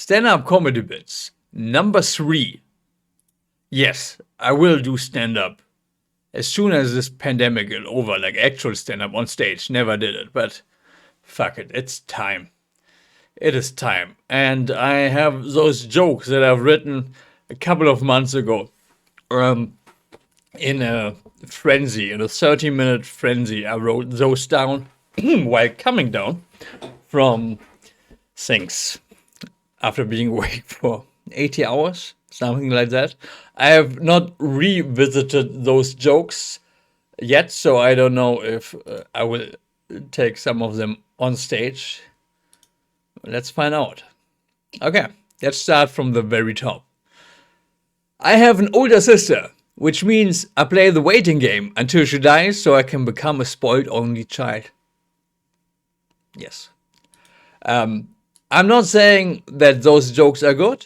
Stand-up comedy bits. Number 3. Yes, I will do stand-up as soon as this pandemic is over, like actual stand-up on stage. Never did it, but fuck it, it's time. It is time. And I have those jokes that I've written a couple of months ago in a frenzy, in a 30-minute frenzy. I wrote those down while coming down from things after being awake for 80 hours, something like that. I have not revisited those jokes yet, so I don't know if I will take some of them on stage. Let's find out. Okay, let's start from the very top. I have an older sister, which means I play the waiting game until she dies so I can become a spoiled only child. Yes. I'm not saying that those jokes are good,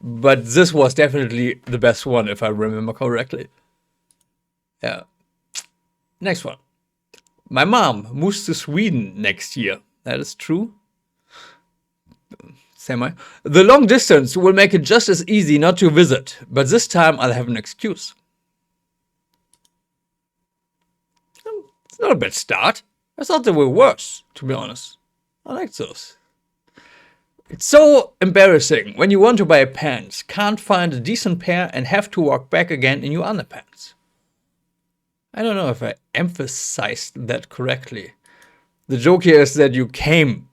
but this was definitely the best one if I remember correctly. Yeah. Next one. My mom moves to Sweden next year. That is true. Semi. The long distance will make it just as easy not to visit, but this time I'll have an excuse. It's not a bad start. I thought they were worse, to be honest. I like those. It's so embarrassing when you want to buy pants, can't find a decent pair and have to walk back again in your underpants. I don't know if I emphasized that correctly. The joke here is that you came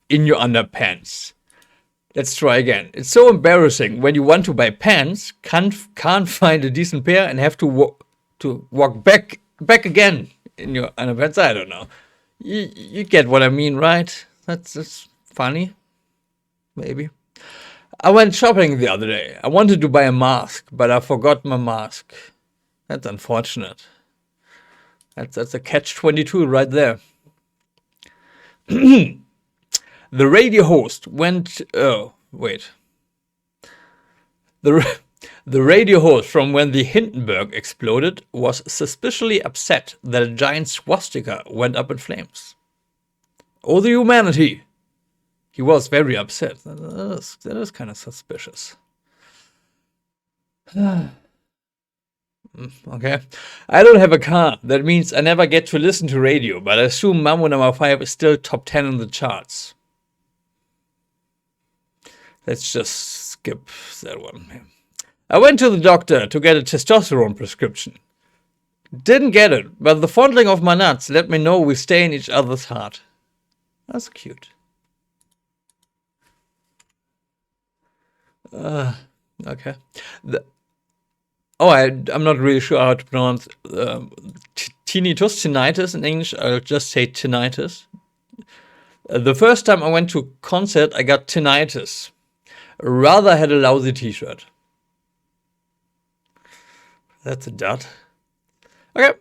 in your underpants. Let's try again. It's so embarrassing when you want to buy pants, can't find a decent pair and have to walk back again in your underpants. I don't know. You get what I mean, right? That's funny. Maybe. I went shopping the other day. I wanted to buy a mask, but I forgot my mask. That's unfortunate. That's a catch-22 right there. The radio host went... Oh, wait. The radio host from when the Hindenburg exploded was suspiciously upset that a giant swastika went up in flames. Oh, the humanity! He was very upset. That is kind of suspicious. Okay. I don't have a car. That means I never get to listen to radio, but I assume Mambo number 5 is still top 10 in the charts. Let's just skip that one. I went to the doctor to get a testosterone prescription. Didn't get it, but the fondling of my nuts let me know we stay in each other's heart. That's cute. Okay. I'm not really sure how to pronounce tinnitus in English. I'll just say tinnitus. The first time I went to a concert, I got tinnitus. Rather had a lousy t-shirt. That's a dud. Okay.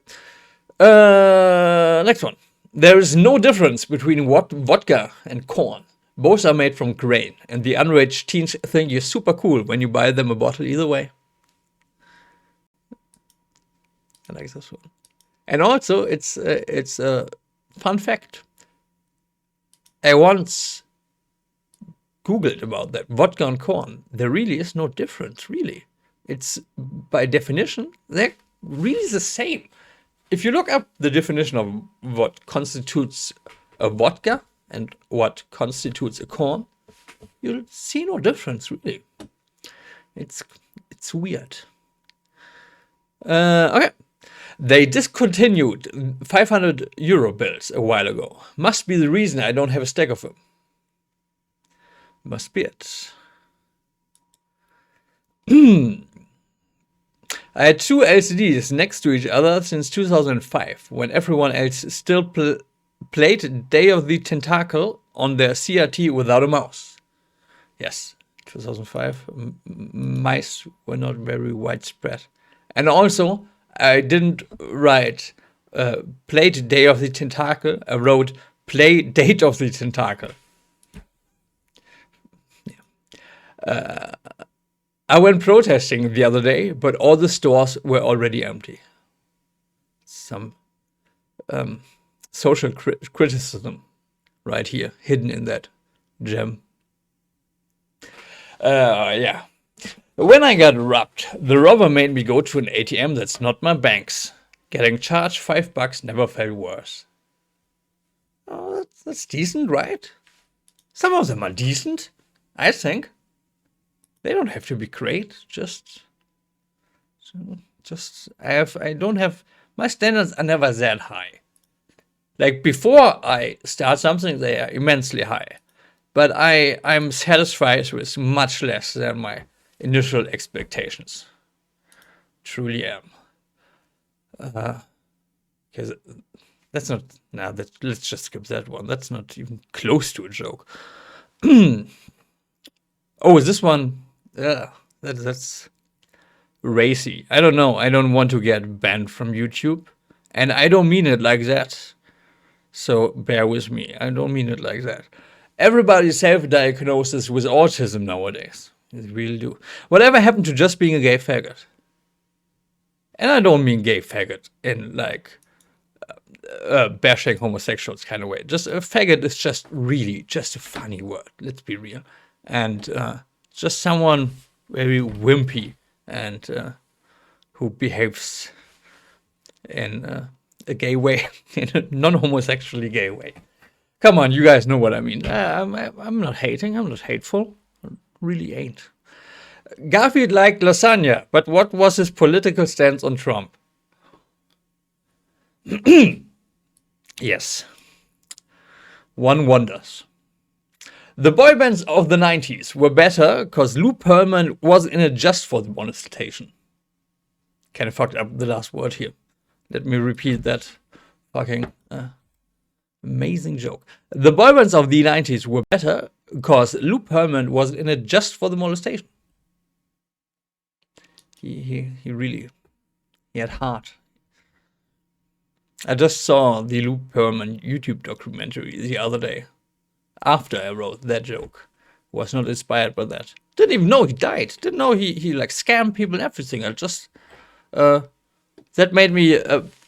Next one. There is no difference between vodka and corn. Both are made from grain, and the underage teens think you're super cool when you buy them a bottle either way. I like this one. And also, it's a fun fact. I once Googled about that. Vodka and corn. There really is no difference, really. It's, by definition, they're really the same. If you look up the definition of what constitutes a vodka and what constitutes a corn, you'll see no difference, really. It's weird. Okay. They discontinued 500 euro bills a while ago. Must be the reason I don't have a stack of them. Must be it. I had 2 LCDs next to each other since 2005, when everyone else still played Day of the Tentacle on their CRT without a mouse. Yes, 2005, mice were not very widespread. And also, I didn't write played Day of the Tentacle, I wrote play Date of the Tentacle. Yeah. I went protesting the other day, but all the stores were already empty. Some social criticism right here, hidden in that gem. Yeah. When I got robbed, the robber made me go to an ATM that's not my bank's. Getting charged $5 never felt worse. Oh, that's decent, right? Some of them are decent, I think. They don't have to be great. I don't have, my standards are never that high. Like before I start something, they are immensely high. But I'm satisfied with much less than my initial expectations. Truly am. Because that's not, let's just skip that one. That's not even close to a joke. Oh, is this one? That's racy. I don't know. I don't want to get banned from YouTube. And I don't mean it like that. So bear with me. I don't mean it like that. Everybody self-diagnoses with autism nowadays. They really do. Whatever happened to just being a gay faggot? And I don't mean gay faggot in like bashing homosexuals kind of way. Just a faggot is just really just a funny word. Let's be real. And just someone very wimpy and who behaves in a gay way, in a non-homosexually gay way. Come on, you guys know what I mean. I'm not hating. I'm not hateful. I really ain't. Garfield liked lasagna, but what was his political stance on Trump? Yes. One wonders. The boy bands of the 90s were better because Lou Pearlman was in it just for the molestation. Kind of fucked up the last word here. Let me repeat that fucking amazing joke. The boy bands of the 90s were better because Lou Pearlman was in it just for the molestation. He had heart. I just saw the Lou Pearlman YouTube documentary the other day. After I wrote that joke. Was not inspired by that. Didn't even know he died. Didn't know he like scammed people and everything. I just that made me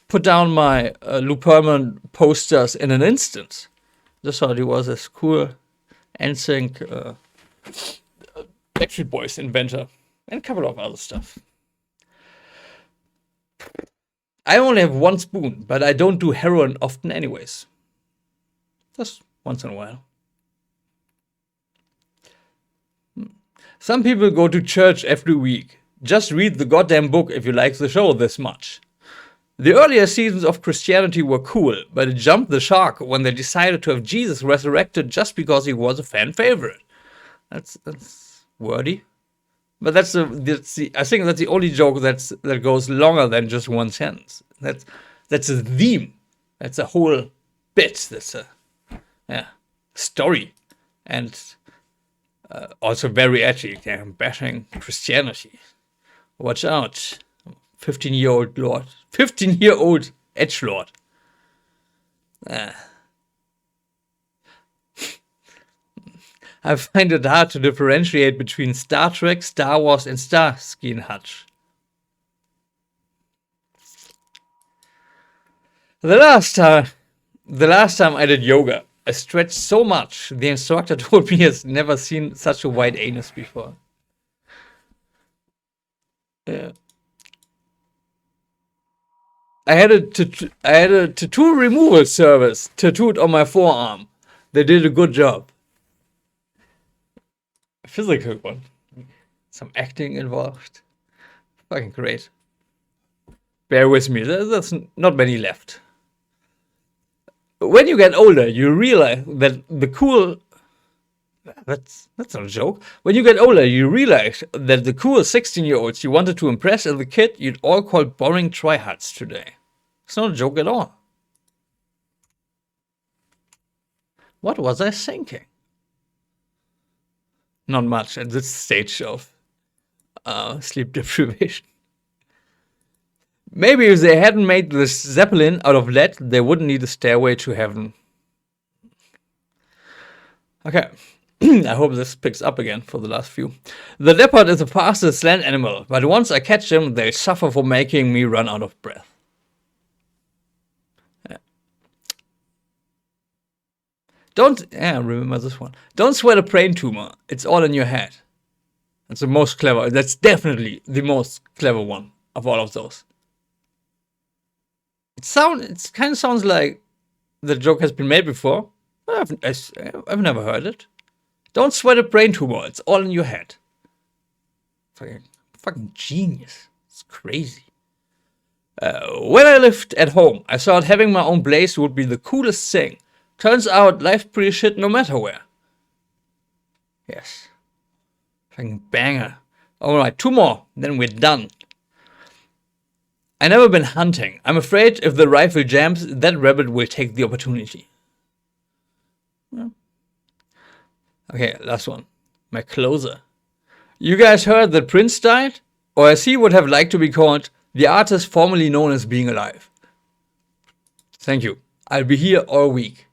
put down my Lou Pearlman posters in an instant. Just thought he was this cool NSYNC Backstreet Boys inventor and a couple of other stuff. I only have one spoon, but I don't do heroin often anyways. Just once in a while. Some people go to church every week. Just read the goddamn book if you like the show this much. The earlier seasons of Christianity were cool, but it jumped the shark when they decided to have Jesus resurrected just because he was a fan favorite. That's wordy. But I think that's the only joke that goes longer than just one sentence. That's a theme. That's a whole bit. That's a story. And also very edgy. Bashing Christianity. Watch out. 15-year-old lord. 15-year-old edgelord. I find it hard to differentiate between Star Trek, Star Wars, and Starsky and Hutch. The last time I did yoga, I stretched so much, the instructor told me he has never seen such a wide anus before. Yeah. I had a tattoo removal service tattooed on my forearm. They did a good job. A physical one. Some acting involved. Fucking great. Bear with me, there's not many left. When you get older, you realize that the cool... That's not a joke. When you get older, you realize that the cool 16-year-olds you wanted to impress as a kid, you'd all call boring tryhards today. It's not a joke at all. What was I thinking? Not much at this stage of sleep deprivation. Maybe if they hadn't made this Zeppelin out of lead, they wouldn't need a stairway to heaven. Okay. I hope this picks up again for the last few. The leopard is the fastest land animal, but once I catch them, they suffer for making me run out of breath. Remember this one. Don't sweat a brain tumor. It's all in your head. That's the most clever. That's definitely the most clever one of all of those. It kind of sounds like the joke has been made before. I've never heard it. Don't sweat a brain tumor. It's all in your head. Fucking genius. It's crazy. When I lived at home, I thought having my own place would be the coolest thing. Turns out life's pretty shit no matter where. Yes. Fucking banger. Alright, 2 more, then we're done. I never been hunting. I'm afraid if the rifle jams, that rabbit will take the opportunity. Okay, last one. My closer. You guys heard that Prince died? Or as he would have liked to be called, the artist formerly known as Being Alive. Thank you. I'll be here all week.